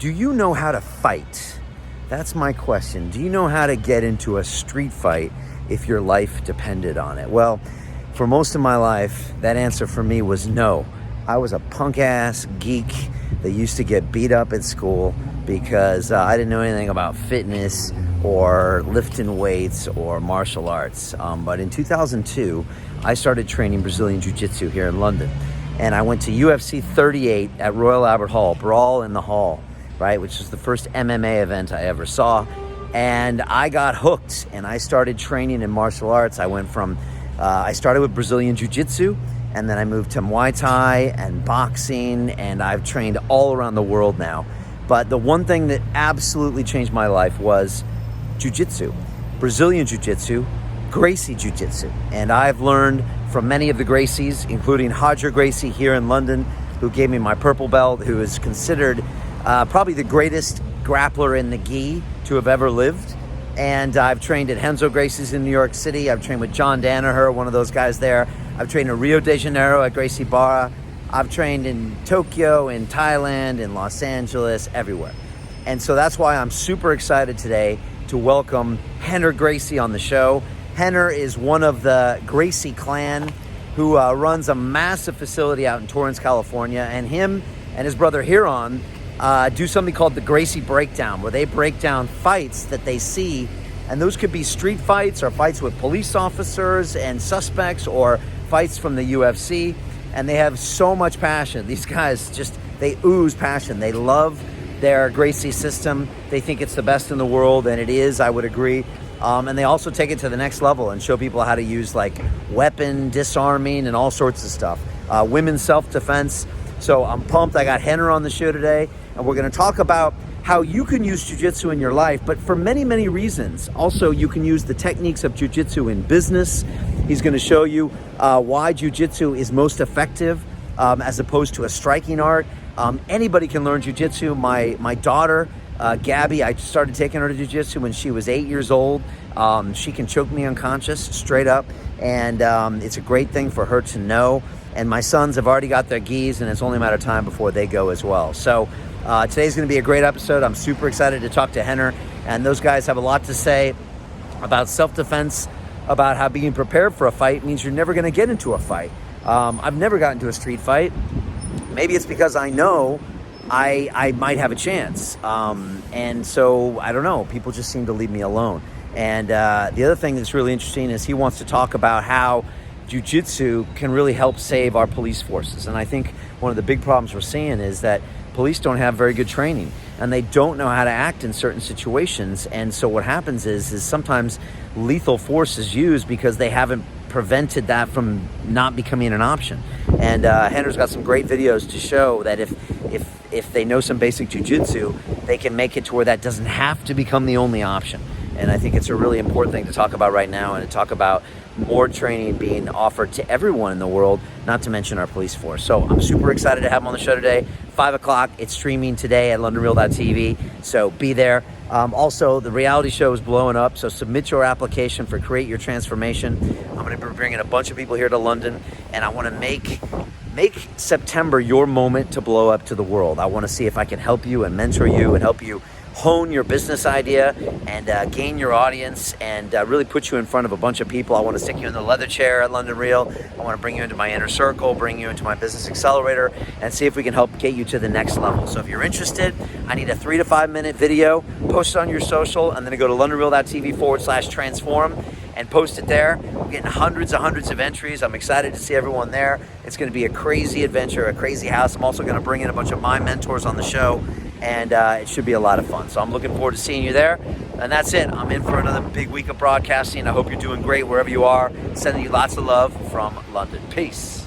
Do you know how to fight? That's my question. Do you know how to get into a street fight if your life depended on it? Well, for most of my life, that answer for me was no. I was a punk-ass geek that used to get beat up at school because I didn't know anything about fitness or lifting weights or martial arts. But in 2002, I started training Brazilian Jiu-Jitsu here in London. And I went to UFC 38 at Royal Albert Hall, Brawl in the Hall, right? Which is the first MMA event I ever saw. And I got hooked and I started training in martial arts. I went from, I started with Brazilian Jiu-Jitsu, and then I moved to Muay Thai and boxing, and I've trained all around the world now. But the one thing that absolutely changed my life was Jiu-Jitsu, Brazilian Jiu-Jitsu, Gracie Jiu-Jitsu. And I've learned from many of the Gracies, including Roger Gracie here in London, who gave me my purple belt, who is considered probably the greatest grappler in the gi to have ever lived. And I've trained at Renzo Gracie's in New York City. I've trained with John Danaher, one of those guys there. I've trained in Rio de Janeiro at Gracie Barra. I've trained in Tokyo, in Thailand, in Los Angeles, everywhere. And so that's why I'm super excited today to welcome Rener Gracie on the show. Rener is one of the Gracie clan who runs a massive facility out in Torrance, California. And him and his brother Hiron do something called the Gracie Breakdown, where they break down fights that they see. And those could be street fights or fights with police officers and suspects or fights from the UFC. And they have so much passion. These guys just, they ooze passion. They love their Gracie system. They think it's the best in the world, and it is, I would agree. And they also take it to the next level and show people how to use like weapon disarming and all sorts of stuff. Women's self-defense. So I'm pumped. I got Rener on the show today, and we're going to talk about how you can use jiu-jitsu in your life, but for many, many reasons. Also, you can use the techniques of jiu-jitsu in business. He's going to show you why jiu-jitsu is most effective as opposed to a striking art. Anybody can learn jiu-jitsu. My daughter, Gabby, I started taking her to jiu-jitsu when she was 8 years old. She can choke me unconscious straight up, and it's a great thing for her to know. And my sons have already got their gis, and it's only a matter of time before they go as well. So today's going to be a great episode. I'm super excited to talk to Rener, and those guys have a lot to say about self-defense, about how being prepared for a fight means you're never going to get into a fight. I've never gotten into a street fight. Maybe it's because I know I might have a chance. And so, I don't know, people just seem to leave me alone. And the other thing that's really interesting is he wants to talk about how jiu-jitsu can really help save our police forces. And I think one of the big problems we're seeing is that police don't have very good training, and they don't know how to act in certain situations. And so what happens is sometimes lethal force is used because they haven't prevented that from not becoming an option. And Rener's got some great videos to show that if they know some basic jiu-jitsu, they can make it to where that doesn't have to become the only option. And I think it's a really important thing to talk about right now, and to talk about more training being offered to everyone in the world, not to mention our police force. So I'm super excited to have him on the show today. 5 o'clock, it's streaming today at LondonReal.tv, so be there. Also, the reality show is blowing up, so submit your application for Create Your Transformation. I'm going to be bringing a bunch of people here to London, and I want to make September your moment to blow up to the world. I want to see if I can help you and mentor you and help you hone your business idea and gain your audience and really put you in front of a bunch of people. I want to stick you in the leather chair at London Real. I want to bring you into my inner circle, bring you into my business accelerator, and see if we can help get you to the next level. So if you're interested, I need a 3 to 5 minute video. Post it on your social, and then go to LondonReal.tv/transform and post it there. We're getting hundreds of entries. I'm excited to see everyone there. It's going to be a crazy adventure, a crazy house. I'm also going to bring in a bunch of my mentors on the show, and it should be a lot of fun. So I'm looking forward to seeing you there. And that's it. I'm in for another big week of broadcasting. I hope you're doing great wherever you are. Sending you lots of love from London. Peace.